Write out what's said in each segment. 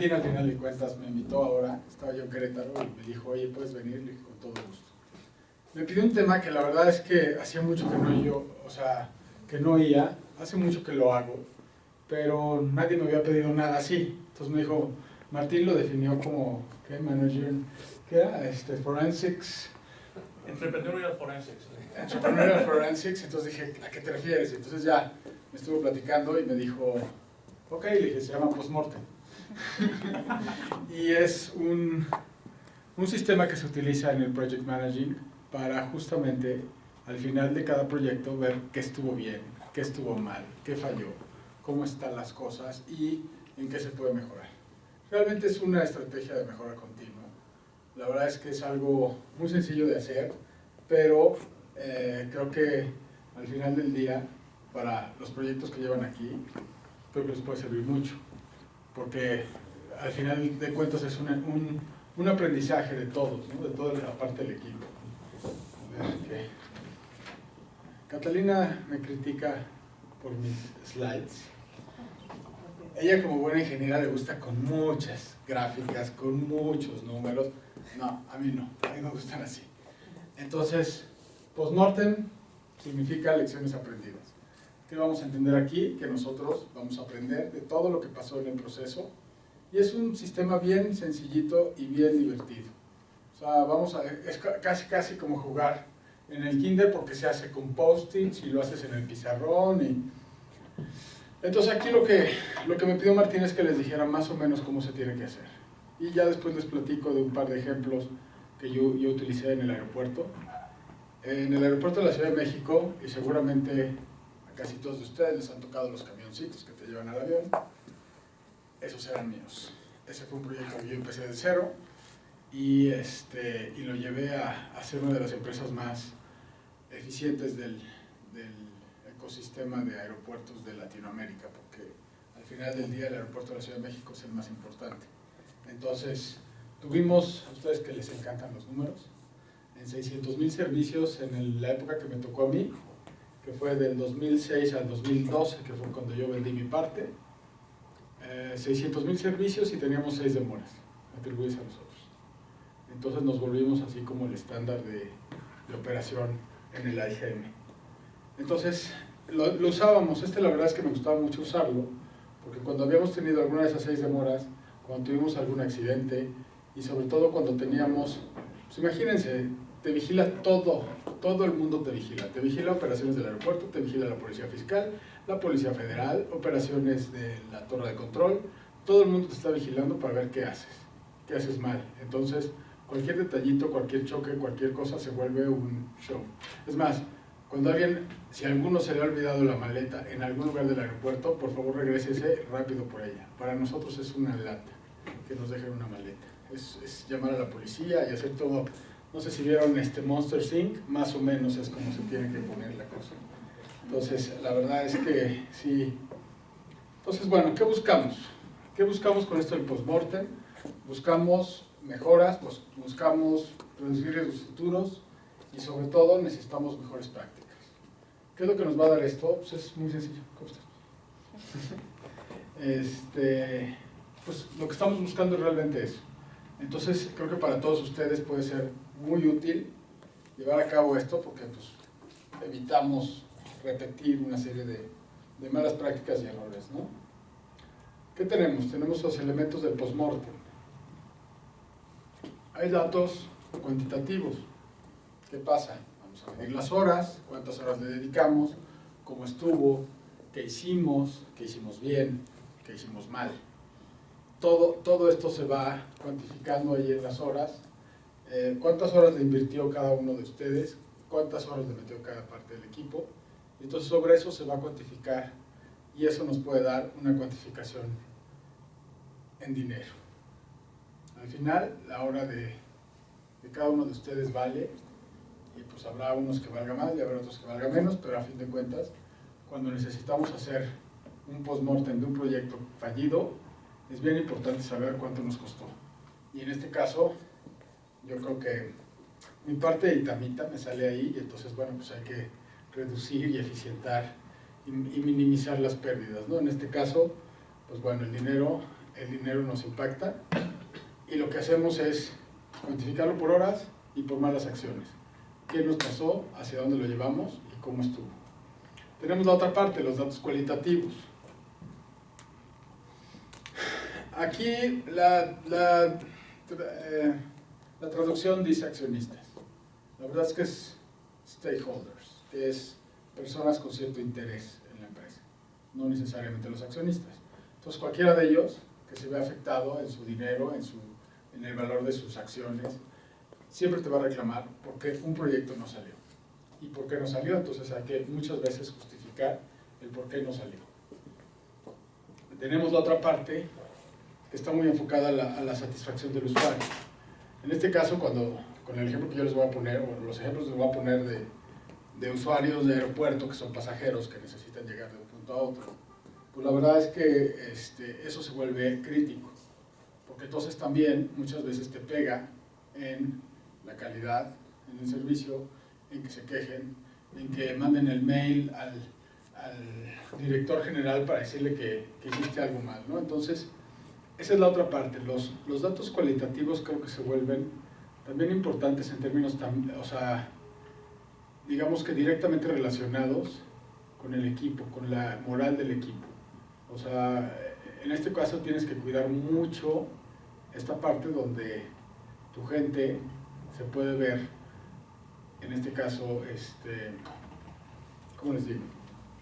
Martín al final de cuentas me invitó ahora, estaba yo en Querétaro y me dijo, oye, ¿puedes venir? Le dije, con todo gusto. Me pidió un tema que la verdad es que hacía mucho que no yo, o sea, que no oía, hace mucho que lo hago, pero nadie me había pedido nada así. Entonces me dijo, Martín lo definió como, ¿qué? Manager, ¿qué era? Forensics. Entrepreneurial Forensics. Entrepreneurial Forensics, entonces dije, ¿a qué te refieres? Entonces ya me estuvo platicando y me dijo, ok, le dije, se llama Postmortem. Y es un sistema que se utiliza en el Project Managing para justamente al final de cada proyecto ver qué estuvo bien, qué estuvo mal, qué falló, cómo están las cosas y en qué se puede mejorar. Realmente es una estrategia de mejora continua. La verdad es que es algo muy sencillo de hacer, pero creo que al final del día, para los proyectos que llevan aquí, creo que les puede servir mucho, porque al final de cuentas es un aprendizaje de todos, ¿no? De toda la parte del equipo. A ver, ¿qué? Catalina me critica por mis slides. Ella como buena ingeniera le gusta con muchas gráficas, con muchos números. No, a mí no, a mí me gustan así. Entonces, postmortem significa lecciones aprendidas. ¿Qué vamos a entender aquí? Que nosotros vamos a aprender de todo lo que pasó en el proceso. Y es un sistema bien sencillito y bien divertido. O sea, es casi como jugar en el kinder porque se hace con post-its y lo haces en el pizarrón. Entonces aquí lo que me pidió Martín es que les dijera más o menos cómo se tiene que hacer. Y ya después les platico de un par de ejemplos que yo utilicé en el aeropuerto. En el aeropuerto de la Ciudad de México, y seguramente a casi todos de ustedes les han tocado los camioncitos que te llevan al avión, esos eran míos. Ese fue un proyecto que yo empecé de cero y lo llevé a ser una de las empresas más eficientes del ecosistema de aeropuertos de Latinoamérica, porque al final del día el aeropuerto de la Ciudad de México es el más importante. Entonces, tuvimos, a ustedes que les encantan los números, en 600,000 servicios en la época que me tocó a mí, que fue del 2006 al 2012, que fue cuando yo vendí mi parte, 600,000 servicios y teníamos 6 demoras atribuidas a nosotros. Entonces nos volvimos así como el estándar de operación en el AIGM. Entonces lo usábamos, la verdad es que me gustaba mucho usarlo, porque cuando habíamos tenido alguna de esas 6 demoras, cuando tuvimos algún accidente y sobre todo cuando teníamos, pues imagínense, te vigila todo el mundo te vigila operaciones del aeropuerto, te vigila la policía fiscal, la policía federal, operaciones de la torre de control, todo el mundo te está vigilando para ver qué haces mal. Entonces, cualquier detallito, cualquier choque, cualquier cosa se vuelve un show. Es más, si a alguno se le ha olvidado la maleta en algún lugar del aeropuerto, por favor regrésese rápido por ella. Para nosotros es una lata que nos dejen una maleta. Es llamar a la policía y hacer todo. No sé si vieron Monster Inc., más o menos es como se tiene que poner la cosa. Entonces, la verdad es que sí. Entonces, bueno, ¿qué buscamos? ¿Qué buscamos con esto del postmortem? Buscamos mejoras, buscamos reducir riesgos futuros y sobre todo necesitamos mejores prácticas. ¿Qué es lo que nos va a dar esto? Pues es muy sencillo. ¿Cómo estás? Pues lo que estamos buscando es realmente eso. Entonces, creo que para todos ustedes puede ser muy útil llevar a cabo esto porque pues, evitamos repetir una serie de malas prácticas y errores, ¿no? ¿Qué tenemos? Tenemos los elementos del postmortem. Hay datos cuantitativos. ¿Qué pasa? Vamos a medir las horas, cuántas horas le dedicamos, cómo estuvo, qué hicimos bien, qué hicimos mal. Todo esto se va cuantificando ahí en las horas. ¿Cuántas horas le invirtió cada uno de ustedes? ¿Cuántas horas le metió cada parte del equipo? Entonces sobre eso se va a cuantificar y eso nos puede dar una cuantificación en dinero. Al final, la hora de cada uno de ustedes vale y pues habrá unos que valga más y habrá otros que valga menos, pero a fin de cuentas, cuando necesitamos hacer un postmortem de un proyecto fallido, es bien importante saber cuánto nos costó. Y en este caso, yo creo que mi parte de itamita me sale ahí y entonces, bueno, pues hay que reducir y eficientar y minimizar las pérdidas, ¿no? En este caso, pues bueno, el dinero el dinero nos impacta y lo que hacemos es cuantificarlo por horas y por malas acciones. ¿Qué nos pasó? ¿Hacia dónde lo llevamos? ¿Y cómo estuvo? Tenemos la otra parte, los datos cualitativos. Aquí la traducción dice accionistas. La verdad es que es stakeholders, que es personas con cierto interés en la empresa, no necesariamente los accionistas. Entonces cualquiera de ellos que se ve afectado en su dinero, en el valor de sus acciones, siempre te va a reclamar por qué un proyecto no salió. ¿Y por qué no salió? Entonces hay que muchas veces justificar el por qué no salió. Tenemos la otra parte que está muy enfocada a la satisfacción del usuario. En este caso, con el ejemplo que yo les voy a poner, o los ejemplos que les voy a poner de usuarios de aeropuerto que son pasajeros que necesitan llegar de un punto a otro, pues la verdad es que eso se vuelve crítico, porque entonces también muchas veces te pega en la calidad, en el servicio, en que se quejen, en que manden el mail al director general para decirle que hiciste algo mal, ¿no? Entonces, esa es la otra parte. Los datos cualitativos creo que se vuelven también importantes en términos, o sea, digamos que directamente relacionados con el equipo, con la moral del equipo. O sea, en este caso tienes que cuidar mucho esta parte donde tu gente se puede ver, en este caso, ¿cómo les digo?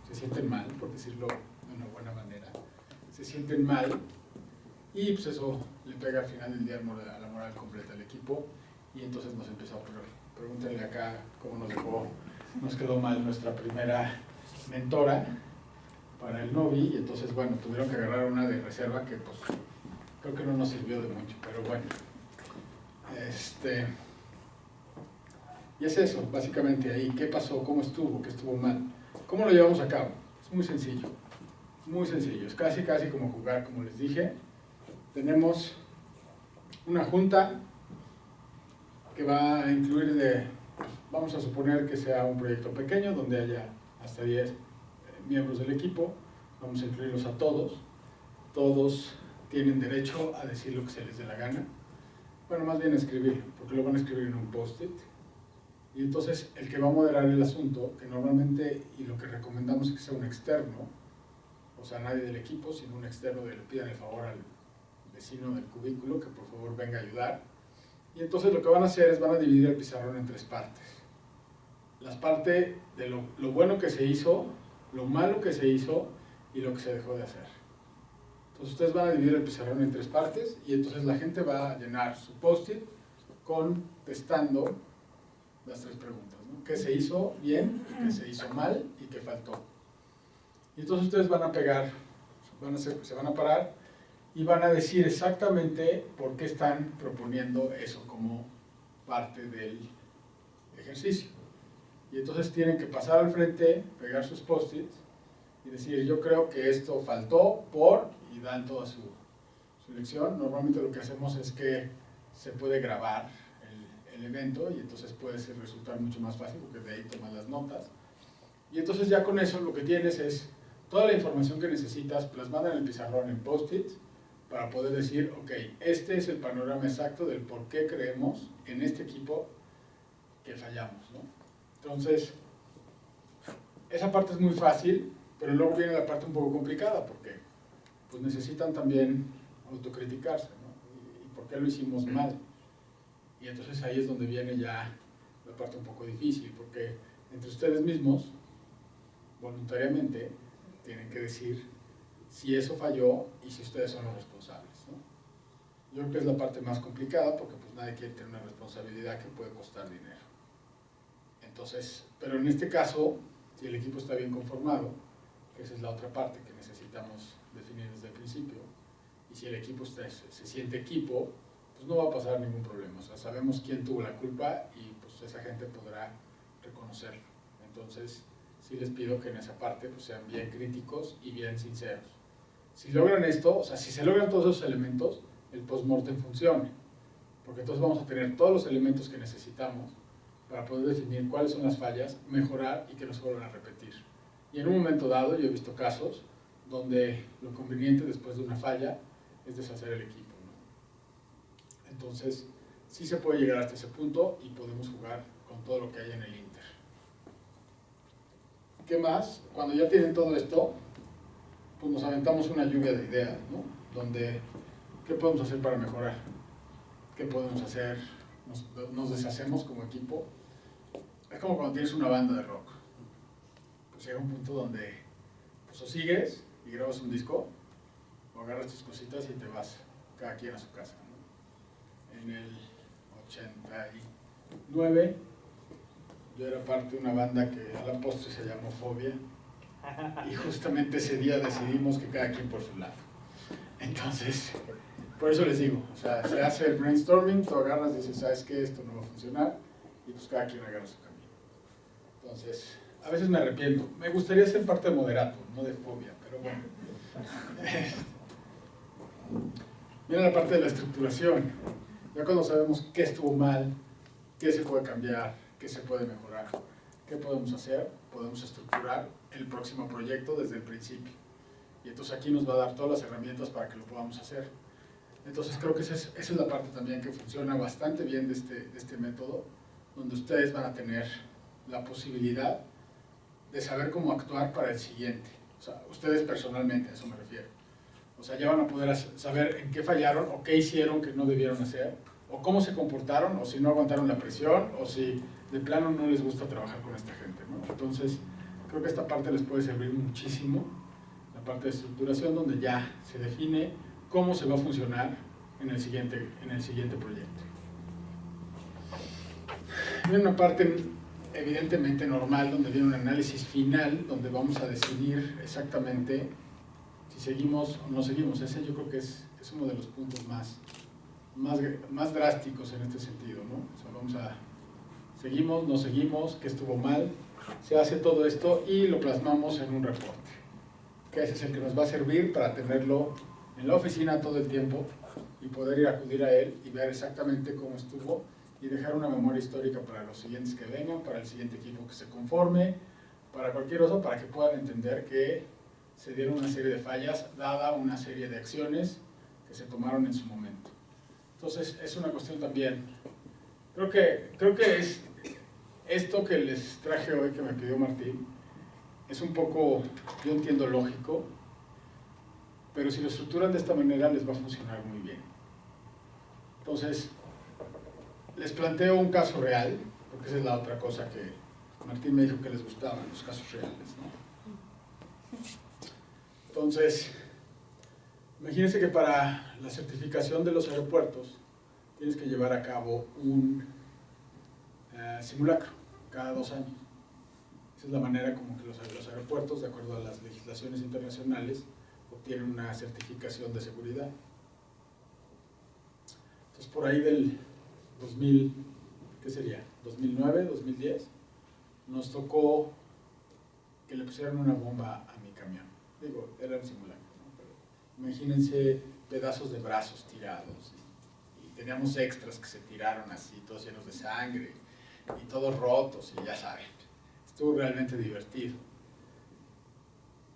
Se sienten mal, por decirlo de una buena manera. Se sienten mal y pues eso le pega al final del día a la moral completa del equipo y entonces nos empieza a ocurrir. Pregúntenle acá cómo nos quedó mal nuestra primera mentora para el Novi y entonces bueno, tuvieron que agarrar una de reserva que pues creo que no nos sirvió de mucho, pero bueno. Y es eso, básicamente ahí, ¿qué pasó? ¿Cómo estuvo? ¿Qué estuvo mal? ¿Cómo lo llevamos a cabo? Es muy sencillo, es casi como jugar, como les dije. Tenemos una junta que va a incluir vamos a suponer que sea un proyecto pequeño donde haya hasta 10 miembros del equipo, vamos a incluirlos a todos tienen derecho a decir lo que se les dé la gana, bueno, más bien a escribir, porque lo van a escribir en un post-it, y entonces el que va a moderar el asunto, que normalmente, y lo que recomendamos es que sea un externo, o sea, nadie del equipo, sino un externo le pidan el favor al vecino del cubículo que por favor venga a ayudar, y entonces lo que van a hacer es van a dividir el pizarrón en 3 partes. Las partes de lo bueno que se hizo, lo malo que se hizo y lo que se dejó de hacer. Entonces ustedes van a dividir el pizarrón en 3 partes y entonces la gente va a llenar su post-it contestando las 3 preguntas, ¿no? ¿Qué se hizo bien? ¿Qué se hizo mal? ¿Y qué faltó? Y entonces ustedes van a pegar, se van a parar y van a decir exactamente por qué están proponiendo eso como parte del ejercicio. Y entonces tienen que pasar al frente, pegar sus post-its y decir, yo creo que esto faltó por, y dan toda su lección. Normalmente lo que hacemos es que se puede grabar el evento y entonces puede resultar mucho más fácil porque de ahí tomas las notas. Y entonces ya con eso lo que tienes es toda la información que necesitas plasmada en el pizarrón en post-its para poder decir, ok, este es el panorama exacto del por qué creemos en este equipo que fallamos, ¿no? Entonces, esa parte es muy fácil, pero luego viene la parte un poco complicada porque pues necesitan también autocriticarse, ¿no? ¿Y por qué lo hicimos mal? Y entonces ahí es donde viene ya la parte un poco difícil, porque entre ustedes mismos, voluntariamente, tienen que decir si eso falló y si ustedes son los responsables, ¿no? Yo creo que es la parte más complicada porque pues nadie quiere tener una responsabilidad que puede costar dinero. Entonces, pero en este caso, si el equipo está bien conformado, que esa es la otra parte que necesitamos definir desde el principio, y si el equipo se siente equipo, pues no va a pasar ningún problema. O sea, sabemos quién tuvo la culpa y pues esa gente podrá reconocerlo. Entonces, sí les pido que en esa parte pues sean bien críticos y bien sinceros. Si logran esto, o sea, si se logran todos esos elementos, el post-mortem funciona. Porque entonces vamos a tener todos los elementos que necesitamos para poder definir cuáles son las fallas, mejorar y que no se vuelvan a repetir. Y en un momento dado, yo he visto casos donde lo conveniente después de una falla es deshacer el equipo, ¿no? Entonces, sí se puede llegar hasta ese punto y podemos jugar con todo lo que hay en el Inter. ¿Qué más? Cuando ya tienen todo esto, pues nos aventamos una lluvia de ideas, ¿no? Donde, ¿qué podemos hacer para mejorar? ¿Qué podemos hacer? Nos deshacemos como equipo. Es como cuando tienes una banda de rock. Pues llega un punto donde pues o sigues y grabas un disco, o agarras tus cositas y te vas, cada quien a su casa, ¿no? En el 89, yo era parte de una banda que a la postre se llamó Fobia, y justamente ese día decidimos que cada quien por su lado. Entonces, por eso les digo, o sea, se hace el brainstorming, tú agarras y dices, ¿sabes qué? Esto no va a funcionar, y pues cada quien agarra su camino. Entonces, a veces me arrepiento. Me gustaría ser parte de Moderato, no de Fobia, pero bueno. Mira la parte de la estructuración. Ya cuando sabemos qué estuvo mal, qué se puede cambiar, qué se puede mejorar, qué podemos hacer, podemos estructurar el próximo proyecto desde el principio. Y entonces aquí nos va a dar todas las herramientas para que lo podamos hacer. Entonces creo que esa es la parte también que funciona bastante bien de este método, donde ustedes van a tener la posibilidad de saber cómo actuar para el siguiente. O sea, ustedes personalmente, a eso me refiero. O sea, ya van a poder saber en qué fallaron o qué hicieron que no debieron hacer, o cómo se comportaron, o si no aguantaron la presión, o si de plano no les gusta trabajar con esta gente, ¿no? Entonces, creo que esta parte les puede servir muchísimo, la parte de estructuración, donde ya se define cómo se va a funcionar en el siguiente proyecto. Hay una parte evidentemente normal, donde viene un análisis final, donde vamos a decidir exactamente si seguimos o no seguimos. Ese yo creo que es uno de los puntos más drásticos en este sentido, ¿no? O sea, vamos a, seguimos, no seguimos, qué estuvo mal, se hace todo esto y lo plasmamos en un reporte, que ese es el que nos va a servir para tenerlo en la oficina todo el tiempo y poder ir a acudir a él y ver exactamente cómo estuvo y dejar una memoria histórica para los siguientes que vengan, para el siguiente equipo que se conforme, para cualquier otro, para que puedan entender que se dieron una serie de fallas, dada una serie de acciones que se tomaron en su momento. Entonces, es una cuestión también, creo que es esto que les traje hoy, que me pidió Martín, es un poco, yo entiendo, lógico, pero si lo estructuran de esta manera les va a funcionar muy bien. Entonces, les planteo un caso real, porque esa es la otra cosa que Martín me dijo que les gustaban, los casos reales, ¿no? Entonces, imagínense que para la certificación de los aeropuertos tienes que llevar a cabo un simulacro cada 2 años. Esa es la manera como que los aeropuertos, de acuerdo a las legislaciones internacionales, obtienen una certificación de seguridad. Entonces, por ahí del 2000, ¿qué sería? 2009, 2010, nos tocó que le pusieran una bomba a mi camión. Digo, era un simulacro, ¿no? Pero imagínense pedazos de brazos tirados y teníamos extras que se tiraron así, todos llenos de sangre y todos rotos y ya saben, estuvo realmente divertido.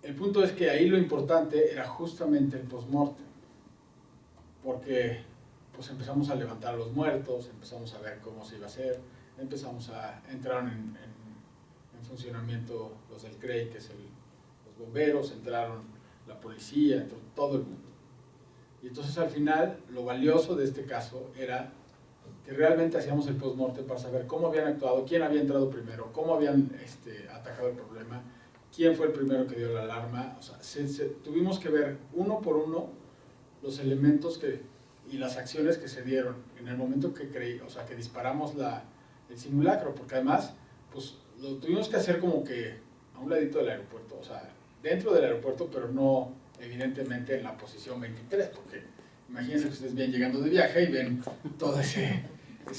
El punto es que ahí lo importante era justamente el post-mortem, porque pues empezamos a levantar a los muertos, empezamos a ver cómo se iba a hacer, entraron en funcionamiento los del CREI, que es los bomberos, entraron la policía, entró todo el mundo. Y entonces al final lo valioso de este caso era que realmente hacíamos el post-mortem para saber cómo habían actuado, quién había entrado primero, cómo habían atacado el problema, quién fue el primero que dio la alarma. O sea, tuvimos que ver uno por uno los elementos y las acciones que se dieron en el momento que que disparamos el simulacro, porque además pues lo tuvimos que hacer como que a un ladito del aeropuerto, o sea, dentro del aeropuerto, pero no evidentemente en la posición 23, porque imagínense que ustedes vienen llegando de viaje y ven todo ese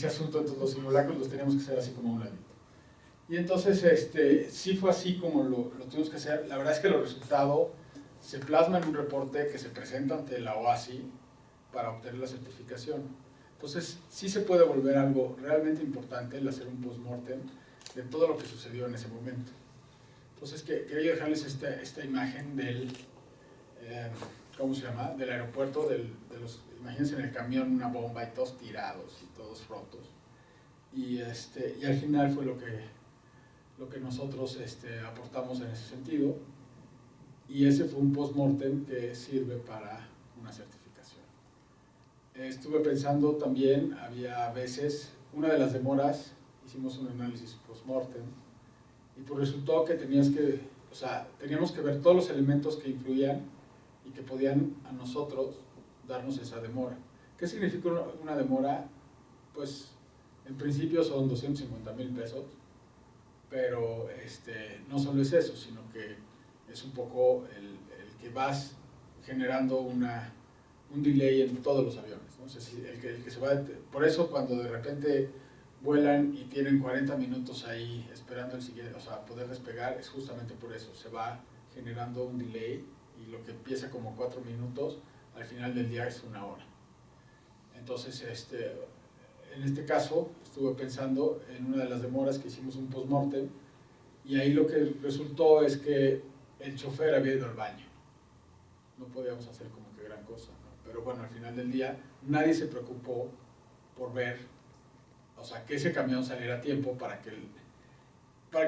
asunto. Entonces los simulacros los teníamos que hacer así como a un ladito. Y entonces sí fue así como lo tuvimos que hacer. La verdad es que el resultado se plasma en un reporte que se presenta ante la OASI para obtener la certificación. Entonces sí se puede volver algo realmente importante el hacer un post-mortem de todo lo que sucedió en ese momento. Entonces quería dejarles esta imagen del ¿cómo se llama? Del aeropuerto, imagínense en el camión una bomba y todos tirados y todos rotos. Y al final fue lo que nosotros aportamos en ese sentido. Y ese fue un post-mortem que sirve para una certificación. Estuve pensando también, había veces, una de las demoras, hicimos un análisis post-mortem, y pues resultó que teníamos que ver todos los elementos que influían y que podían a nosotros darnos esa demora. ¿Qué significa una demora? Pues en principio son 250,000 pesos, pero no solo es eso, sino que es un poco el que vas generando un delay en todos los aviones, ¿no? O sea, el que se va, por eso cuando de repente vuelan y tienen 40 minutos ahí esperando el siguiente, o sea, poder despegar, es justamente por eso, se va generando un delay y lo que empieza como 4 minutos, al final del día es 1 hora. Entonces, en este caso, estuve pensando en una de las demoras que hicimos un post-mortem y ahí lo que resultó es que el chofer había ido al baño. No podíamos hacer como que gran cosa, ¿no? Pero bueno, al final del día nadie se preocupó por ver, o sea, que ese camión saliera a tiempo para que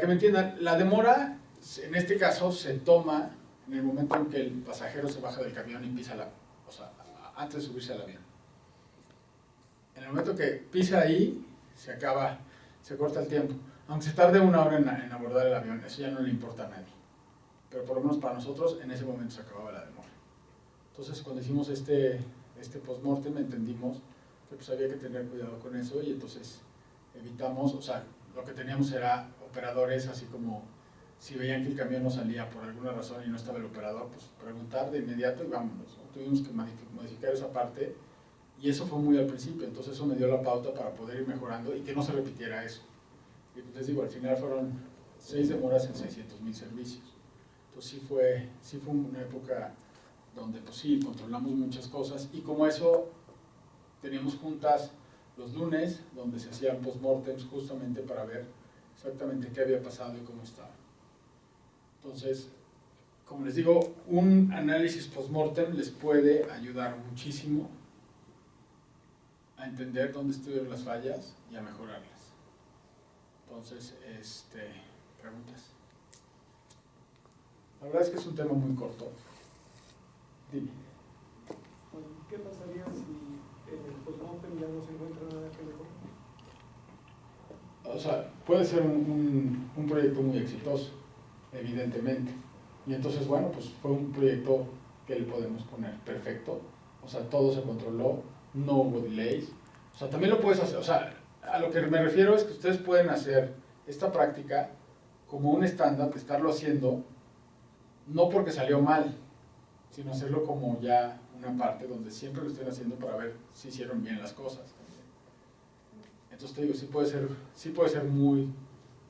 me entiendan, la demora en este caso se toma en el momento en que el pasajero se baja del camión y pisa antes de subirse al avión. En el momento que pisa ahí, se corta el tiempo. Aunque se tarde 1 hora en abordar el avión, eso ya no le importa a nadie. Pero por lo menos para nosotros, en ese momento se acababa la demora. Entonces, cuando hicimos este post-mortem, entendimos que pues había que tener cuidado con eso y entonces evitamos, o sea, lo que teníamos era operadores, así como si veían que el camión no salía por alguna razón y no estaba el operador, pues preguntar de inmediato y vámonos, ¿no? Tuvimos que modificar esa parte y eso fue muy al principio, entonces eso me dio la pauta para poder ir mejorando y que no se repitiera eso. Y pues les digo, al final fueron 6 demoras en 600,000 servicios. Entonces sí fue una época donde pues sí, controlamos muchas cosas y como eso teníamos juntas los lunes donde se hacían post-mortems justamente para ver exactamente qué había pasado y cómo estaba. Entonces, como les digo, un análisis post-mortem les puede ayudar muchísimo a entender dónde estuvieron las fallas y a mejorarlas. Entonces, preguntas. La verdad es que es un tema muy corto. Dime. ¿Qué pasaría si en el post-mortem ya no se encuentra nada que mejorar? O sea, puede ser un proyecto muy exitoso, evidentemente. Y entonces, bueno, pues fue un proyecto que le podemos poner perfecto. O sea, todo se controló, no hubo delays. O sea, también lo puedes hacer, o sea, a lo que me refiero es que ustedes pueden hacer esta práctica como un estándar de estarlo haciendo, no porque salió mal, sino hacerlo como ya una parte donde siempre lo estén haciendo para ver si hicieron bien las cosas. Entonces te digo, sí puede ser muy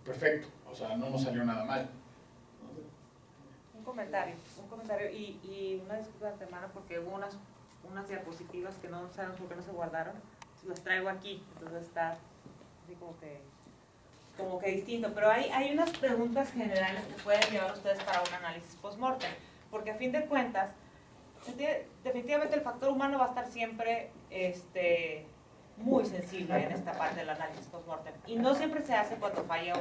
perfecto, o sea, no nos salió nada mal. Un comentario y una disculpa de antemano porque hubo unas diapositivas que no sabemos por qué no se guardaron, las traigo aquí, entonces está así como que distinto, pero hay unas preguntas generales que pueden llevar ustedes para un análisis post-mortem, porque a fin de cuentas, definitivamente el factor humano va a estar siempre muy sensible en esta parte del análisis post-mortem, y no siempre se hace cuando falla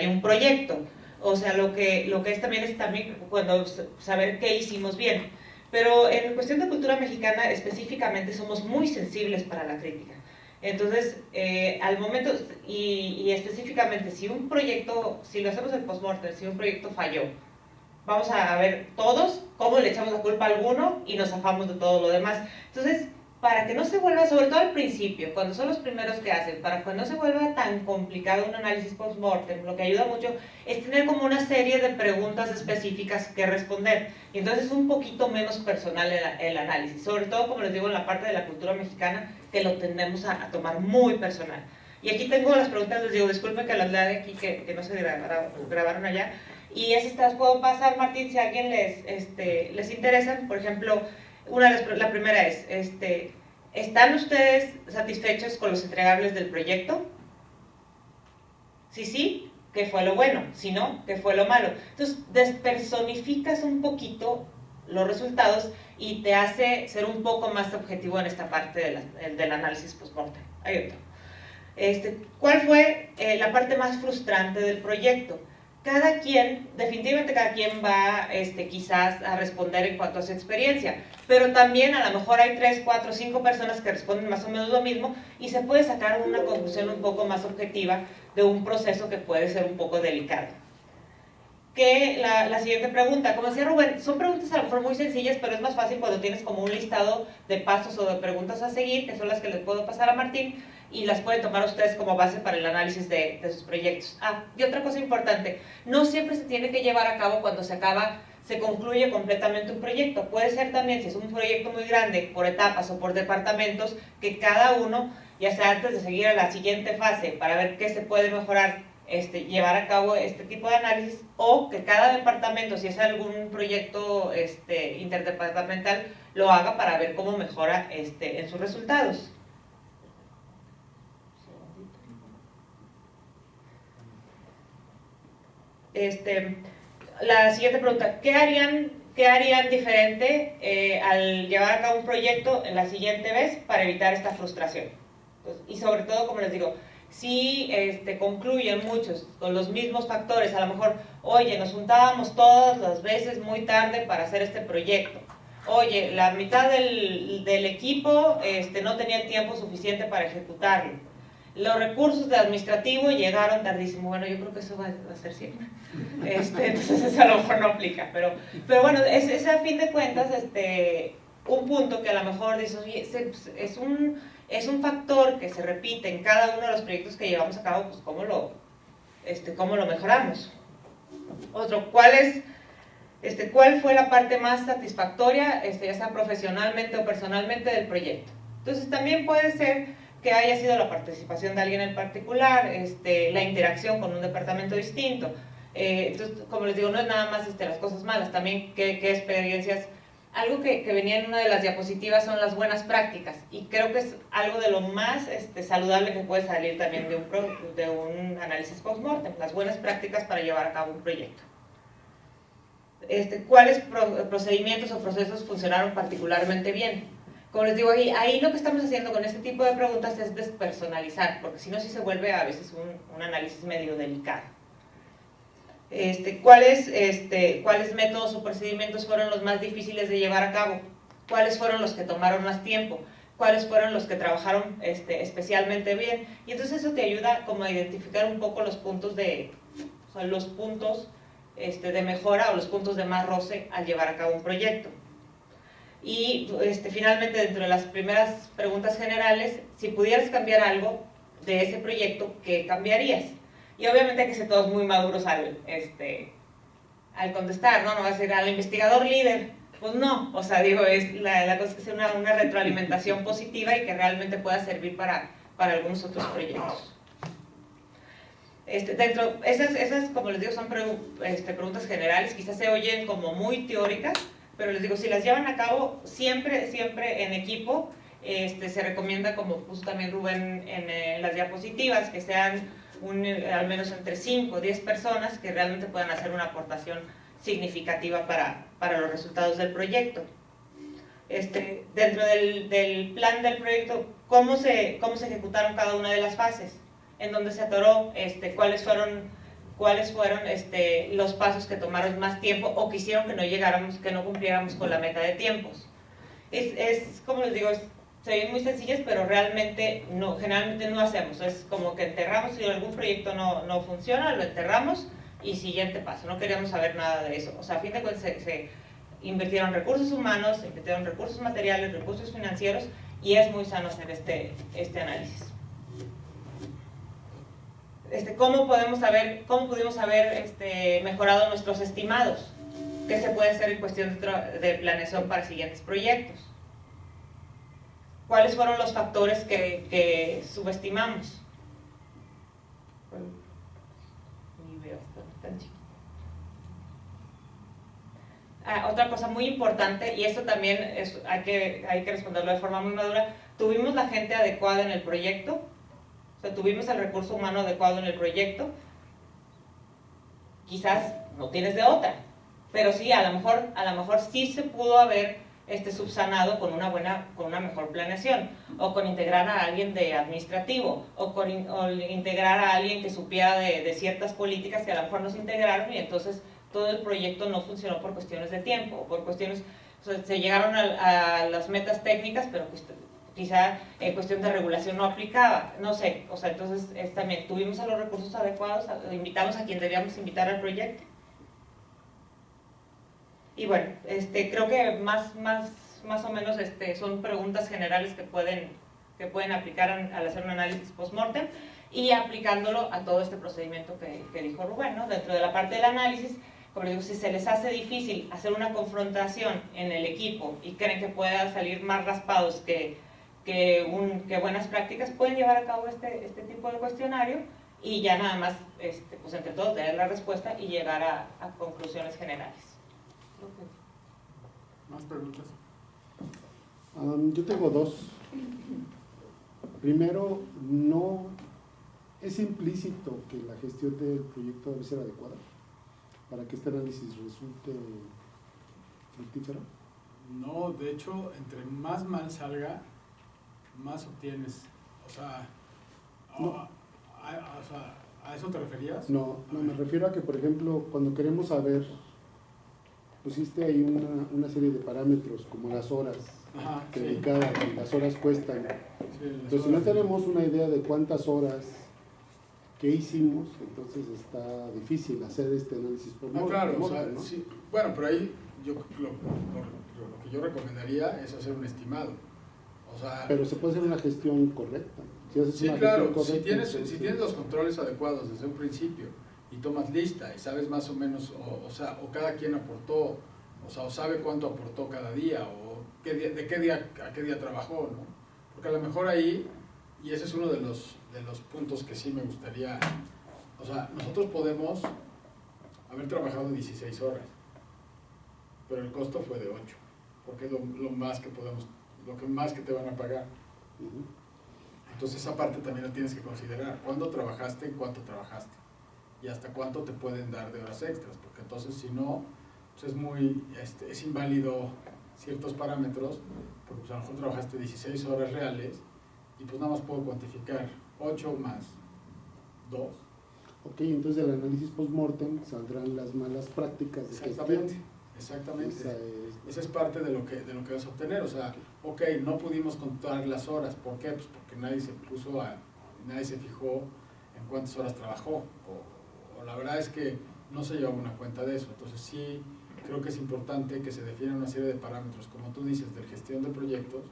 un proyecto. O sea, lo que es también cuando saber qué hicimos bien. Pero en cuestión de cultura mexicana específicamente somos muy sensibles para la crítica. Entonces, al momento, y específicamente, si lo hacemos en post-mortem, si un proyecto falló, vamos a ver todos cómo le echamos la culpa a alguno y nos zafamos de todo lo demás. Entonces, para que no se vuelva, sobre todo al principio, cuando son los primeros que hacen, para que no se vuelva tan complicado un análisis post-mortem, lo que ayuda mucho es tener como una serie de preguntas específicas que responder. Y entonces es un poquito menos personal el análisis, sobre todo, como les digo, en la parte de la cultura mexicana, que lo tendemos a tomar muy personal. Y aquí tengo las preguntas, les digo, disculpen que las lea de aquí, que no se grabaron allá. Y esas te las puedo pasar, Martín, si a alguien les interesa. Por ejemplo, la primera es, ¿están ustedes satisfechos con los entregables del proyecto? Sí, qué fue lo bueno, si no, qué fue lo malo. Entonces, despersonificas un poquito los resultados y te hace ser un poco más objetivo en esta parte del análisis post-mortem. Hay otro. ¿Cuál fue la parte más frustrante del proyecto? Definitivamente cada quien va quizás a responder en cuanto a su experiencia, pero también a lo mejor hay 3, 4, 5 personas que responden más o menos lo mismo y se puede sacar una conclusión un poco más objetiva de un proceso que puede ser un poco delicado. La siguiente pregunta, como decía Rubén, son preguntas a lo mejor muy sencillas, pero es más fácil cuando tienes como un listado de pasos o de preguntas a seguir, que son las que les puedo pasar a Martín, y las pueden tomar ustedes como base para el análisis de sus proyectos. Y otra cosa importante, no siempre se tiene que llevar a cabo cuando se concluye completamente un proyecto. Puede ser también, si es un proyecto muy grande, por etapas o por departamentos, que cada uno, ya sea antes de seguir a la siguiente fase para ver qué se puede mejorar, llevar a cabo este tipo de análisis, o que cada departamento, si es algún proyecto interdepartamental, lo haga para ver cómo mejora en sus resultados. La siguiente pregunta, ¿qué harían diferente al llevar a cabo un proyecto en la siguiente vez para evitar esta frustración? Pues, y sobre todo, como les digo, si concluyen muchos con los mismos factores, a lo mejor, oye, nos juntábamos todas las veces muy tarde para hacer este proyecto, oye, la mitad del equipo no tenía el tiempo suficiente para ejecutarlo, los recursos de administrativo llegaron tardísimo. Bueno, yo creo que eso va a ser siempre. Entonces eso a lo mejor no aplica. Pero bueno, es a fin de cuentas un punto que a lo mejor dices, oye, es un factor que se repite en cada uno de los proyectos que llevamos a cabo, pues cómo lo mejoramos. Otro, ¿cuál fue la parte más satisfactoria, ya sea profesionalmente o personalmente, del proyecto? Entonces también puede ser que haya sido la participación de alguien en particular, la interacción con un departamento distinto. Entonces, como les digo, no es nada más las cosas malas, también qué experiencias. Algo que venía en una de las diapositivas son las buenas prácticas, y creo que es algo de lo más saludable que puede salir también de un análisis post-mortem, las buenas prácticas para llevar a cabo un proyecto. ¿Cuáles procedimientos o procesos funcionaron particularmente bien? Como les digo, ahí lo que estamos haciendo con este tipo de preguntas es despersonalizar, porque si no, sí se vuelve a veces un análisis medio delicado. ¿Cuáles métodos o procedimientos fueron los más difíciles de llevar a cabo? ¿Cuáles fueron los que tomaron más tiempo? ¿Cuáles fueron los que trabajaron especialmente bien? Y entonces eso te ayuda como a identificar un poco los puntos de mejora o los puntos de más roce al llevar a cabo un proyecto. Y finalmente, dentro de las primeras preguntas generales, si pudieras cambiar algo de ese proyecto, ¿qué cambiarías? Y obviamente hay que ser todos muy maduros al contestar, ¿no? No va a ser al investigador líder, pues no, o sea, digo, la cosa es que sea una retroalimentación positiva y que realmente pueda servir para algunos otros proyectos. Esas, como les digo, son preguntas generales, quizás se oyen como muy teóricas, pero les digo, si las llevan a cabo siempre en equipo, se recomienda, como puso también Rubén en las diapositivas, que sean al menos entre 5 o 10 personas que realmente puedan hacer una aportación significativa para los resultados del proyecto. Dentro del plan del proyecto, ¿cómo se ejecutaron cada una de las fases? ¿En dónde se atoró? ¿Cuáles fueron los pasos que tomaron más tiempo o que hicieron que no cumpliéramos con la meta de tiempos? Como les digo, se ven muy sencillas, pero realmente generalmente no hacemos. Es como que enterramos, si algún proyecto no funciona, lo enterramos y siguiente paso. No queríamos saber nada de eso. O sea, a fin de cuentas se invirtieron recursos humanos, se invirtieron recursos materiales, recursos financieros, y es muy sano hacer este análisis. ¿Cómo pudimos haber mejorado nuestros estimados? ¿Qué se puede hacer en cuestión de planeación para siguientes proyectos? ¿Cuáles fueron los factores que subestimamos? Otra cosa muy importante, y esto también hay que responderlo de forma muy madura, ¿tuvimos la gente adecuada en el proyecto? O sea, ¿tuvimos el recurso humano adecuado en el proyecto? quizás no tienes de otra, pero sí, a lo mejor sí se pudo haber subsanado con una mejor planeación, o con integrar a alguien de administrativo, o integrar a alguien que supiera de ciertas políticas que a lo mejor no se integraron y entonces todo el proyecto no funcionó por cuestiones de tiempo, por cuestiones, o sea, se llegaron a las metas técnicas, pero pues, quizá en cuestión de regulación no aplicaba, no sé, o sea, entonces también tuvimos a los recursos adecuados, invitamos a quien debíamos invitar al proyecto. Y bueno, creo que más o menos son preguntas generales que pueden aplicar al hacer un análisis post-mortem y aplicándolo a todo este procedimiento que dijo Rubén, ¿no? Dentro de la parte del análisis, como les digo, si se les hace difícil hacer una confrontación en el equipo y creen que puedan salir más raspados que buenas prácticas, pueden llevar a cabo este tipo de cuestionario y ya nada más, pues entre todos, leer la respuesta y llegar a conclusiones generales. ¿Más preguntas? Yo tengo dos. Primero, no es implícito que la gestión del proyecto debe ser adecuada para que este análisis resulte fructífero. No, de hecho, entre más mal salga, más obtienes. O sea, No. ¿a eso te referías? No, me refiero a que, por ejemplo, cuando queremos saber, pusiste ahí una serie de parámetros como las horas Ajá, dedicadas y las horas cuestan. Sí, Pero si no tenemos una idea de cuántas horas que hicimos, entonces está difícil hacer este análisis por No, claro, o sea, ¿no? sí. Bueno, pero ahí lo que yo recomendaría es hacer un estimado. O sea, Pero se puede hacer una gestión correcta. Si haces sí, una claro, gestión correcta, si tienes los controles adecuados desde un principio y tomas lista y sabes más o menos, o cada quien aportó, o sabe cuánto aportó cada día, o de qué día a qué día trabajó, ¿no? Porque a lo mejor ahí, y ese es uno de los puntos que sí me gustaría, o sea, nosotros podemos haber trabajado 16 horas, pero el costo fue de 8, porque es lo más que podemos, lo que más que te van a pagar. Ujú. Entonces esa parte también la tienes que considerar. ¿Cuándo trabajaste y cuánto trabajaste? Y hasta cuánto te pueden dar de horas extras, porque entonces si no, pues es inválido ciertos parámetros, porque pues a lo mejor trabajaste 16 horas reales y pues nada más puedo cuantificar 8 más 2. Ok, entonces del análisis post-mortem saldrán las malas prácticas de gestión. Exactamente. Esa Esa es parte de lo que vas a obtener. O sea, ok, no pudimos contar las horas. ¿Por qué? Pues porque nadie se fijó en cuántas horas trabajó. O la verdad es que no se llevaba una cuenta de eso. Entonces sí, creo que es importante que se definan una serie de parámetros, como tú dices, de gestión de proyectos,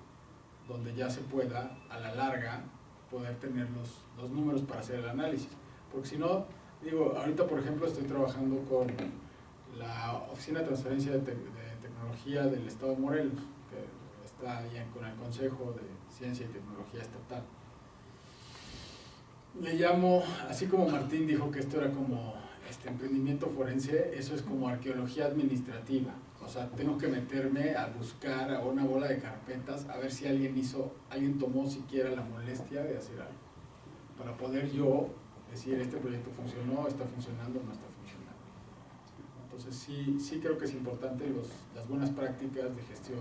donde ya se pueda, a la larga, poder tener los números para hacer el análisis. Porque si no, digo, ahorita por ejemplo estoy trabajando con la Oficina de Transferencia de Tecnología del Estado de Morelos, que está ahí con el Consejo de Ciencia y Tecnología Estatal. Le llamo, así como Martín dijo que esto era como emprendimiento forense, eso es como arqueología administrativa. O sea, tengo que meterme a buscar a una bola de carpetas a ver si alguien tomó siquiera la molestia de hacer algo, para poder yo decir, este proyecto funcionó, está funcionando, no está funcionando. Entonces sí creo que es importante las buenas prácticas de gestión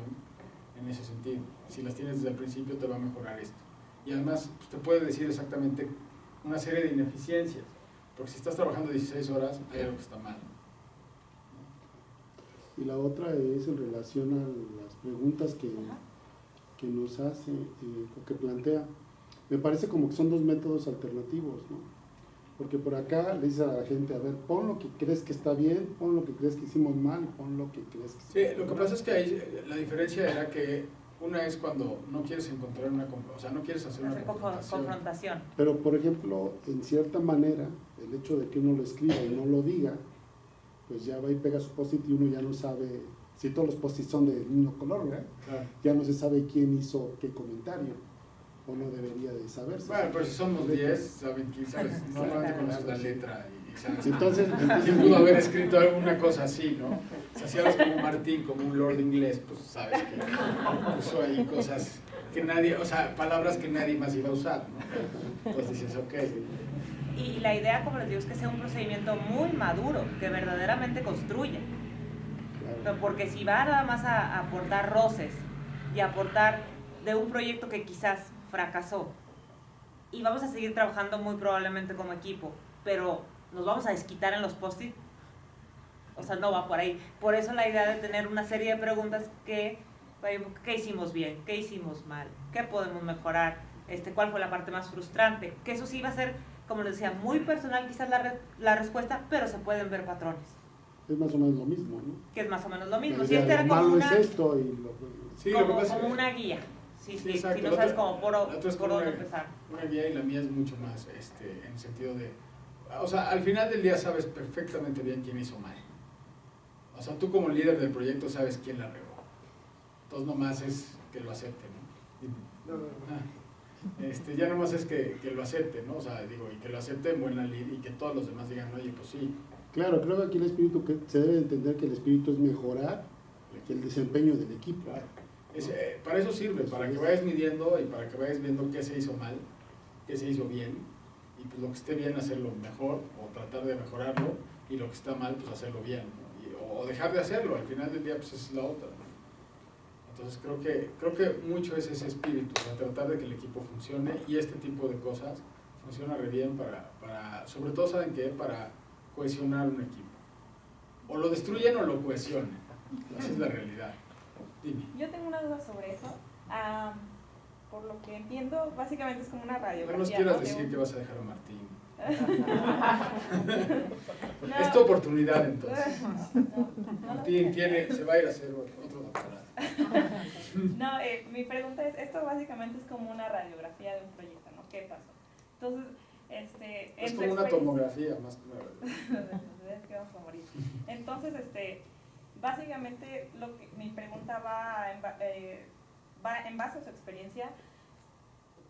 en ese sentido. Si las tienes desde el principio te va a mejorar esto. Y además pues, te puede decir exactamente una serie de ineficiencias, porque si estás trabajando 16 horas hay algo que está mal. Y la otra es en relación a las preguntas que nos hace o que plantea. Me parece como que son dos métodos alternativos, ¿no? Porque por acá le dice a la gente, a ver, pon lo que crees que está bien, pon lo que crees que hicimos mal, pon lo que crees que Sí, lo que pasa es que ahí la diferencia era que una es cuando no quieres encontrar no quieres hacer una confrontación. Pero, por ejemplo, en cierta manera, el hecho de que uno lo escriba y no lo diga, pues ya va y pega su post-it y uno ya no sabe, si todos los post-its son del mismo color, ¿verdad? Claro. Ya no se sabe quién hizo qué comentario, o no debería de saberse. Bueno, pero si somos 10, saben quién sabes, normalmente conoces la letra y sabes Entonces, quién pudo haber escrito alguna cosa así, ¿no? O sea, si hablas como Martín, como un lord inglés, pues sabes que puso ahí cosas que nadie, o sea, palabras que nadie más iba a usar, ¿no? Entonces dices, ok. Y la idea, como les digo, es que sea un procedimiento muy maduro, que verdaderamente construya. Claro. Porque si va nada más a aportar roces y aportar de un proyecto que quizás fracasó, y vamos a seguir trabajando muy probablemente como equipo, pero nos vamos a desquitar en los post-it, o sea, no va por ahí. Por eso la idea de tener una serie de preguntas que, ¿qué hicimos bien? ¿Qué hicimos mal? ¿Qué podemos mejorar? ¿Cuál fue la parte más frustrante? Que eso sí va a ser, como les decía, muy personal quizás la respuesta, pero se pueden ver patrones. Es más o menos lo mismo, ¿no? Que es más o menos lo mismo. La Si idea, este era lo como malo una, es esto y lo Sí, lo que como, pasa es como que- una guía. Sí, Sí, sí, exacto. si no La sabes otra- cómo por la otra es dónde como empezar. una guía, y la mía es mucho más en el sentido de, o sea, al final del día sabes perfectamente bien quién hizo mal. O sea, tú como líder del proyecto sabes quién la regó. Entonces nomás es que lo acepte, ¿no? No, no, no. Ya nomás es que lo acepte, ¿no? O sea, digo, y que lo acepte en buena lid y que todos los demás digan, oye, pues sí. Claro, creo que aquí el espíritu, que se debe entender que el espíritu es mejorar el desempeño del equipo. Claro. Para eso sirve, para que vayas midiendo y para que vayas viendo qué se hizo mal, qué se hizo bien, y pues lo que esté bien hacerlo mejor o tratar de mejorarlo, y lo que está mal pues hacerlo bien, ¿no? O dejar de hacerlo, al final del día pues esa es la otra, ¿no? Entonces creo que mucho es ese espíritu, o sea, tratar de que el equipo funcione, y este tipo de cosas funciona re bien para sobre todo, ¿saben qué? Para cohesionar un equipo. O lo destruyen o lo cohesionan, esa es la realidad. Dime. Yo tengo una duda sobre eso. Por lo que entiendo, básicamente es como una No radiografía. nos quieras ¿no? De decir un- que vas a dejar a Martín. No. Es tu oportunidad entonces. No, Martín se va a ir a hacer otro doctorado. No, mi pregunta es, esto básicamente es como una radiografía de un proyecto, ¿no? ¿Qué pasó? Entonces, Es en su como una experiencia- tomografía más que una radiografía. Es que vamos a morir. Entonces, básicamente mi pregunta va en base a su experiencia.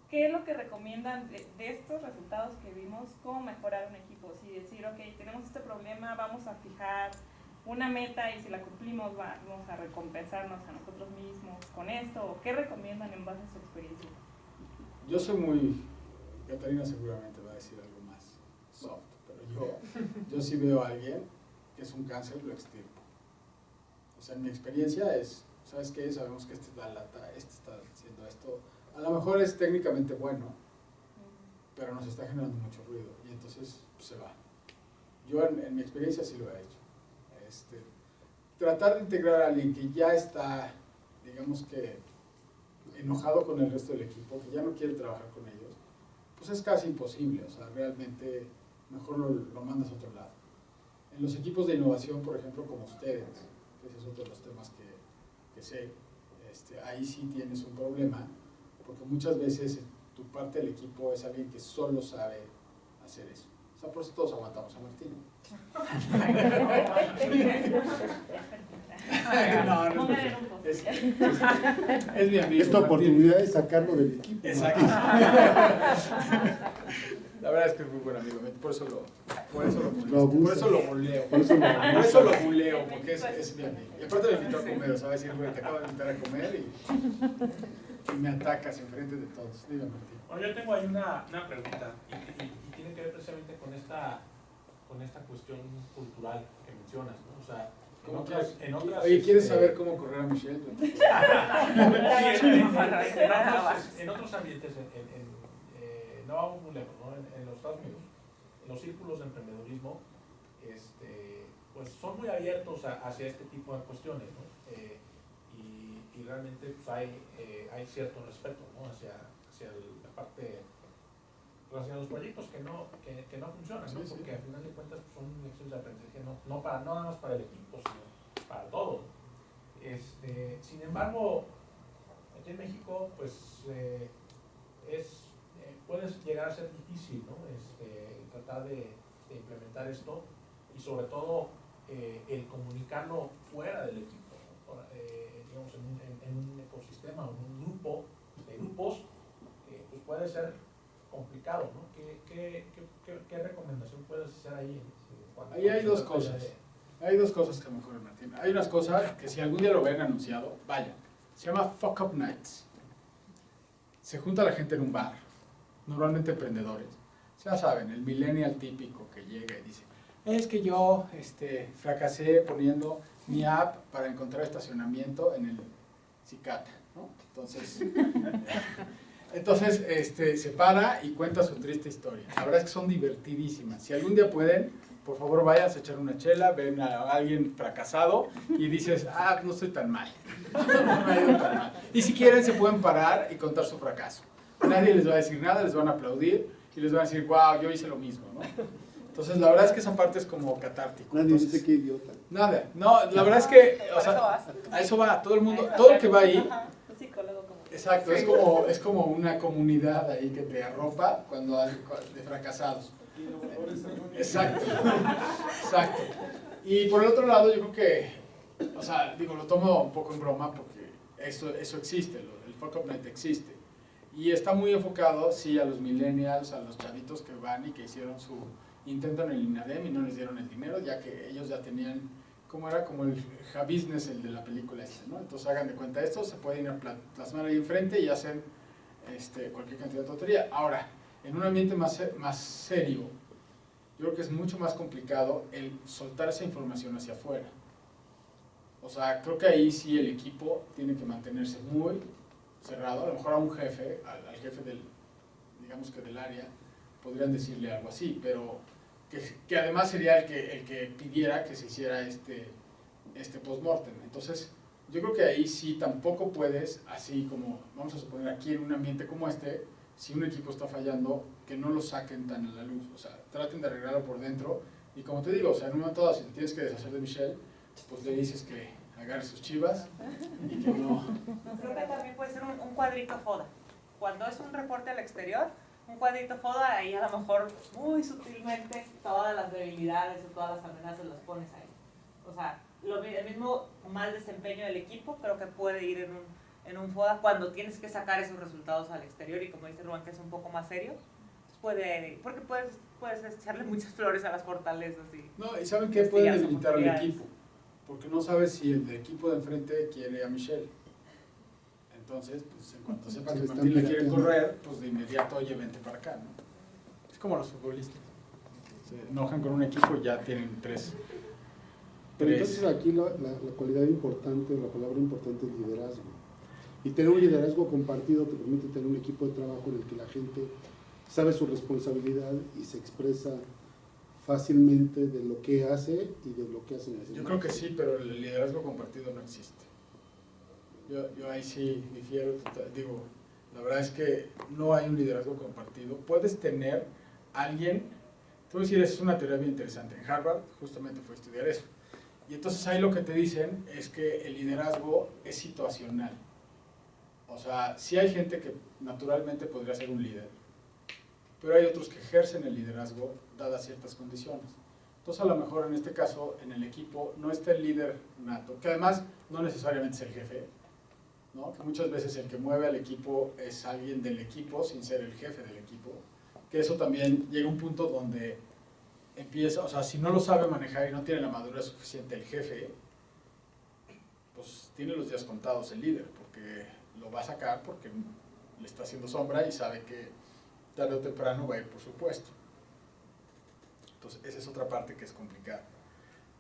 ¿Qué es lo que recomiendan de estos resultados que vimos? ¿Cómo mejorar un equipo? Si decir, ok, tenemos este problema, vamos a fijar una meta y si la cumplimos vamos a recompensarnos a nosotros mismos con esto. ¿O qué recomiendan en base a su experiencia? Yo soy muy... Catarina seguramente va a decir algo más soft, pero yo sí veo a alguien que es un cáncer, lo extirpo. O sea, en mi experiencia es, ¿sabes qué? Sabemos que este da lata, este está haciendo esto. A lo mejor es técnicamente bueno, pero nos está generando mucho ruido y entonces pues, se va. Yo en mi experiencia sí lo he hecho. Tratar de integrar a alguien que ya está, digamos que, enojado con el resto del equipo, que ya no quiere trabajar con ellos, pues es casi imposible. O sea, realmente mejor lo mandas a otro lado. En los equipos de innovación, por ejemplo, como ustedes, que ese es otro de los temas que sé, ahí sí tienes un problema, porque muchas veces tu parte del equipo es alguien que solo sabe hacer eso. O sea, por eso todos aguantamos a Martín. No, no Pongan es, en un post. es mi amigo. Esta Martín. oportunidad de sacarlo del equipo. Exacto. La verdad es que es muy buen amigo, por eso lo abusa. por eso lo buleo. Por eso lo Por eso lo buleo, porque es mi amigo. Y aparte me invitó a comer, o sea, va a decir, güey, te acabo de invitar a comer y me atacas enfrente de todos. Dígame, Martín. Bueno, yo tengo ahí una pregunta y tiene que ver precisamente con esta cuestión cultural que mencionas, ¿no? O sea, en otras Oye, ¿quieres saber cómo correr a Michelle? en otros ambientes, no vamos muy lejos, ¿no? En los Estados Unidos, en los círculos de emprendedurismo, pues son muy abiertos hacia este tipo de cuestiones, ¿no? Y realmente pues, hay cierto respeto, ¿no? hacia la parte, hacia los proyectos que no funcionan, ¿no? Sí, sí. Porque al final de cuentas pues, son lecciones de aprendizaje, no nada más para el equipo, sino para todos. Sin embargo, aquí en México, pues puede llegar a ser difícil, ¿no? Tratar de implementar esto y sobre todo el comunicarlo fuera del equipo, ¿no? Digamos en un ecosistema o en un grupo de grupos, pues puede ser complicado, ¿no? ¿Qué recomendación puedes hacer ahí? Ahí hay dos cosas. Hay dos cosas que mejoran, Martín. Hay unas cosas que si algún día lo ven anunciado, vaya, se llama Fuck Up Nights. Se junta la gente en un bar, normalmente emprendedores, Ya saben, el millennial típico que llega y dice, es que yo fracasé poniendo mi app para encontrar estacionamiento en el Cicata, ¿no? Entonces se para y cuenta su triste historia. La verdad es que son divertidísimas. Si algún día pueden, por favor vayan a echar una chela, ven a alguien fracasado y dices, no estoy tan mal. No me ha ido tan mal. Y si quieren se pueden parar y contar su fracaso. Nadie les va a decir nada, les van a aplaudir y les van a decir, wow, yo hice lo mismo, ¿no? Entonces la verdad es que esa parte es como catártico. Nadie dice qué idiota. Nada, no, la verdad es que, o sea, a eso va, todo el mundo, todo el que va ahí. Un psicólogo como. Exacto, es como una comunidad ahí que te arropa cuando de fracasados. Exacto, exacto. Y por el otro lado, yo creo que, o sea, digo, lo tomo un poco en broma porque eso existe, el Fuck Up Night existe. Y está muy enfocado, sí, a los millennials, a los chavitos que van y que hicieron su intento en el INADEM y no les dieron el dinero, ya que ellos ya tenían, ¿cómo era? Como el Business, el de la película esta, ¿no? Entonces hagan de cuenta esto, se pueden ir a plasmar ahí enfrente y hacen cualquier cantidad de tontería. Ahora, en un ambiente más serio, yo creo que es mucho más complicado el soltar esa información hacia afuera. O sea, creo que ahí sí el equipo tiene que mantenerse muy cerrado. A lo mejor a un jefe, al jefe digamos que del área, podrían decirle algo así, pero que además sería el que pidiera que se hiciera este post-mortem. Entonces, yo creo que ahí sí tampoco puedes, así como, vamos a suponer aquí en un ambiente como si un equipo está fallando, que no lo saquen tan a la luz. O sea, traten de arreglarlo por dentro. Y como te digo, o sea, en un momento dado, si te tienes que deshacer de Michelle, pues le dices que agarre sus chivas y que no. Creo que también puede ser un cuadrito FODA. Cuando es un reporte al exterior, un cuadrito FODA, ahí a lo mejor muy sutilmente todas las debilidades o todas las amenazas las pones ahí. O sea, el mismo mal desempeño del equipo creo que puede ir en un FODA cuando tienes que sacar esos resultados al exterior y como dice Rubén que es un poco más serio, porque puedes echarle muchas flores a las fortalezas. No, y ¿saben qué? Puede debilitar al equipo, porque no sabes si el equipo de enfrente quiere a Michelle. Entonces, pues en cuanto sepa que Martín le quiere correr, pues de inmediato, oye, vente para acá, ¿no? Es como los futbolistas. Se enojan con un equipo y ya tienen tres. Pero entonces aquí la cualidad importante, la palabra importante es liderazgo. Y tener un liderazgo compartido te permite tener un equipo de trabajo en el que la gente sabe su responsabilidad y se expresa fácilmente de lo que hace y de lo que hacen los demás. Yo creo que sí, pero el liderazgo compartido no existe. Yo ahí sí difiero, digo, la verdad es que no hay un liderazgo compartido. Puedes tener alguien, te voy a decir, es una teoría bien interesante. En Harvard justamente fue a estudiar eso. Y entonces ahí lo que te dicen es que el liderazgo es situacional. O sea, sí hay gente que naturalmente podría ser un líder, pero hay otros que ejercen el liderazgo dadas ciertas condiciones. Entonces a lo mejor en este caso, en el equipo, no está el líder nato, que además no necesariamente es el jefe, ¿no? Que muchas veces el que mueve al equipo es alguien del equipo sin ser el jefe del equipo, que eso también llega a un punto donde empieza, o sea, si no lo sabe manejar y no tiene la madurez suficiente el jefe, pues tiene los días contados el líder, porque lo va a sacar porque le está haciendo sombra y sabe que tarde o temprano va a ir por su puesto. Entonces esa es otra parte que es complicada.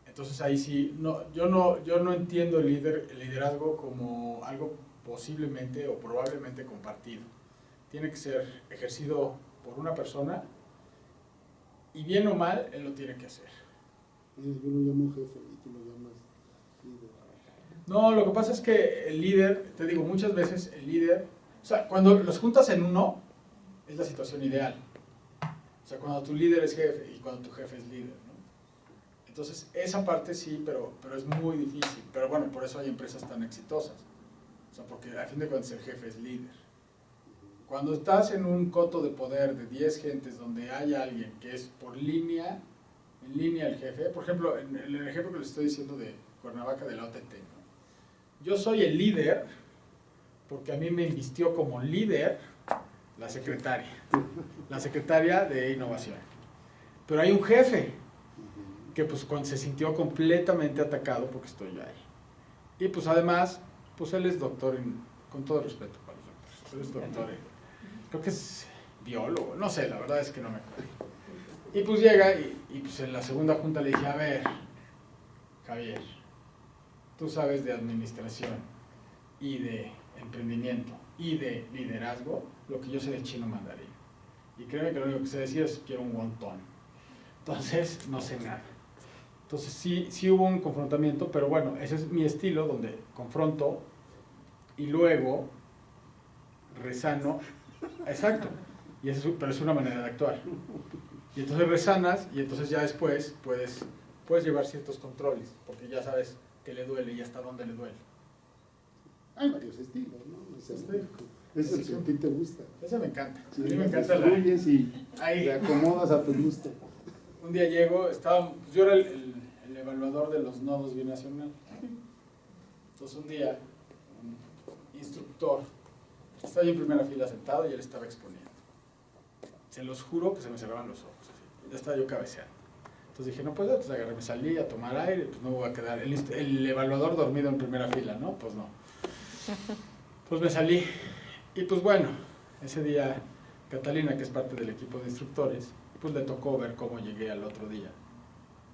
Entonces ahí sí, yo no entiendo el liderazgo como algo posiblemente o probablemente compartido. Tiene que ser ejercido por una persona y bien o mal, él lo tiene que hacer. Yo lo llamo jefe y tú lo llamas líder. No, lo que pasa es que el líder, te digo, muchas veces el líder, o sea, cuando los juntas en uno, es la situación ideal. O sea, cuando tu líder es jefe y cuando tu jefe es líder, ¿no? Entonces, esa parte sí, pero es muy difícil. Pero bueno, por eso hay empresas tan exitosas. O sea, porque a fin de cuentas el jefe es líder. Cuando estás en un coto de poder de 10 gentes donde hay alguien que es en línea el jefe, por ejemplo, en el ejemplo que les estoy diciendo de Cuernavaca de la OTT, ¿no? Yo soy el líder porque a mí me invistió como líder la secretaria de innovación. Pero hay un jefe que pues se sintió completamente atacado porque estoy yo ahí. Y pues además, pues él es doctor, con todo respeto para los doctores, pero es doctor. Creo que es biólogo, no sé, la verdad es que no me acuerdo. Y pues llega y pues en la segunda junta le dije, a ver, Javier, tú sabes de administración y de emprendimiento y de liderazgo lo que yo sé de chino mandarín. Y créeme que lo único que sé decir es quiero un wonton. Entonces, no sé nada. Entonces sí hubo un confrontamiento, pero bueno, ese es mi estilo, donde confronto y luego resano. Exacto. Y eso, pero es una manera de actuar. Y entonces resanas y entonces ya después puedes llevar ciertos controles, porque ya sabes que le duele y hasta dónde le duele. Hay varios estilos, ¿no? Ese es el que a ti te gusta. Ese me encanta. Sí, a mí me encanta destruyes y ahí. te acomodas a tu gusto. Un día llego, yo era el evaluador de los nodos binacional. Entonces un día, un instructor, estaba yo en primera fila sentado y él estaba exponiendo. Se los juro que se me cerraban los ojos. Así. Ya estaba yo cabeceando. Entonces dije, no puedo, entonces agarré, me salí a tomar aire, pues no me voy a quedar. El evaluador dormido en primera fila, ¿no? Pues no. Pues me salí. Y pues bueno, ese día Catalina, que es parte del equipo de instructores, pues le tocó ver cómo llegué al otro día.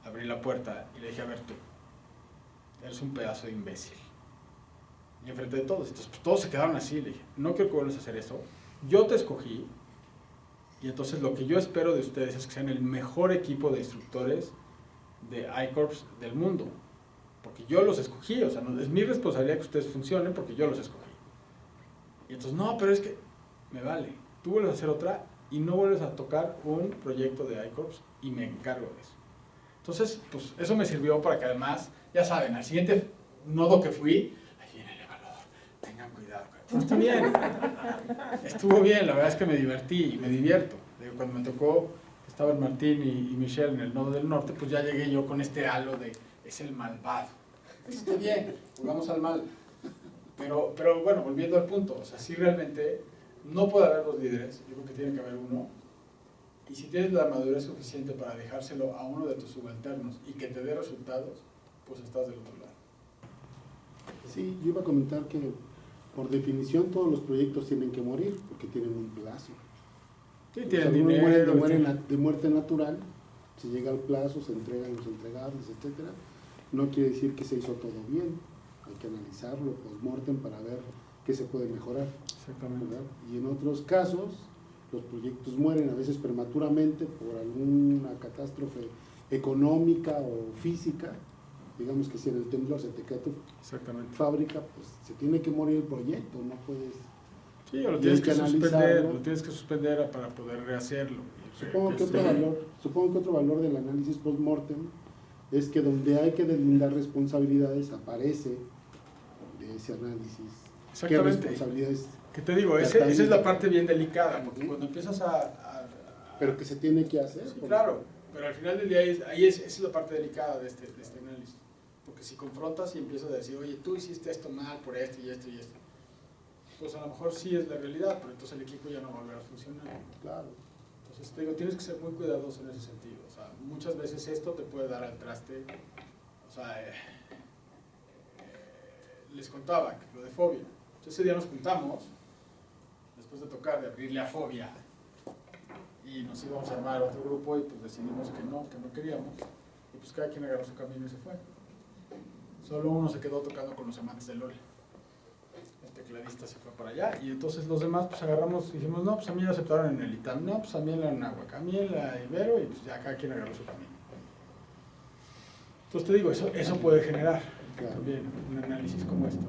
Abrí la puerta y le dije, a ver tú, eres un pedazo de imbécil. Y enfrente de todos, entonces pues, todos se quedaron así, le dije, no quiero que vuelvas a hacer eso, yo te escogí, y entonces lo que yo espero de ustedes es que sean el mejor equipo de instructores de I-Corps del mundo, porque yo los escogí, o sea, no, es mi responsabilidad que ustedes funcionen porque yo los escogí. Y entonces, no, pero es que me vale, tú vuelves a hacer otra y no vuelves a tocar un proyecto de I-Corps y me encargo de eso. Entonces, pues eso me sirvió para que además, ya saben, al siguiente nodo que fui, ahí viene el evaluador, tengan cuidado. Pero está bien, estuvo bien, la verdad es que me divertí y me divierto. Cuando me tocó, estaban Martín y Michelle en el nodo del norte, pues ya llegué yo con este halo de, es el malvado. Está bien, jugamos al mal. Pero bueno, volviendo al punto, o sea, sí realmente no puede haber dos líderes, yo creo que tiene que haber uno. Y si tienes la madurez suficiente para dejárselo a uno de tus subalternos y que te dé resultados, pues estás del otro lado. Sí, yo iba a comentar que por definición todos los proyectos tienen que morir porque tienen un plazo. Sí, Pues tienen algunos dinero. mueren de muerte natural, se llega al plazo, se entregan los entregables, etcétera. No quiere decir que se hizo todo bien, hay que analizarlo post-mortem para ver qué se puede mejorar. Exactamente. ¿Verdad? Y en otros casos, los proyectos mueren a veces prematuramente por alguna catástrofe económica o física. Digamos que si en el temblor se te cae tu Exactamente. fábrica, pues se tiene que morir el proyecto, no puedes... Sí, o lo Y tienes hay que que suspender, analizarlo. lo tienes que suspender para poder rehacerlo. Supongo que otro valor del análisis post-mortem es que donde hay que deslindar responsabilidades aparece de ese análisis. ¿Qué Exactamente. responsabilidades? Que te digo, esa es la parte bien delicada, porque cuando empiezas Pero que se tiene que hacer. Sí, claro, pero al final del día esa es la parte delicada de este análisis. Porque si confrontas y empiezas a decir, oye, tú hiciste esto mal por esto y esto y esto, pues a lo mejor sí es la realidad, pero entonces el equipo ya no va a volver a funcionar. Claro. Entonces te digo, tienes que ser muy cuidadoso en ese sentido. O sea, muchas veces esto te puede dar al traste. O sea, les contaba que lo de fobia. Entonces ese día nos juntamos, después de tocar, de abrirle a fobia, y nos íbamos a armar otro grupo y pues decidimos que no queríamos. Y pues cada quien agarró su camino y se fue. Solo uno se quedó tocando con los amantes del LOL. El tecladista se fue para allá y entonces los demás pues agarramos y dijimos, no, pues a mí me aceptaron en el ITAM, no, pues a mí en la Anáhuac, a mí en la Ibero y pues ya cada quien agarró su camino. Entonces te digo, eso puede generar también un análisis como esto.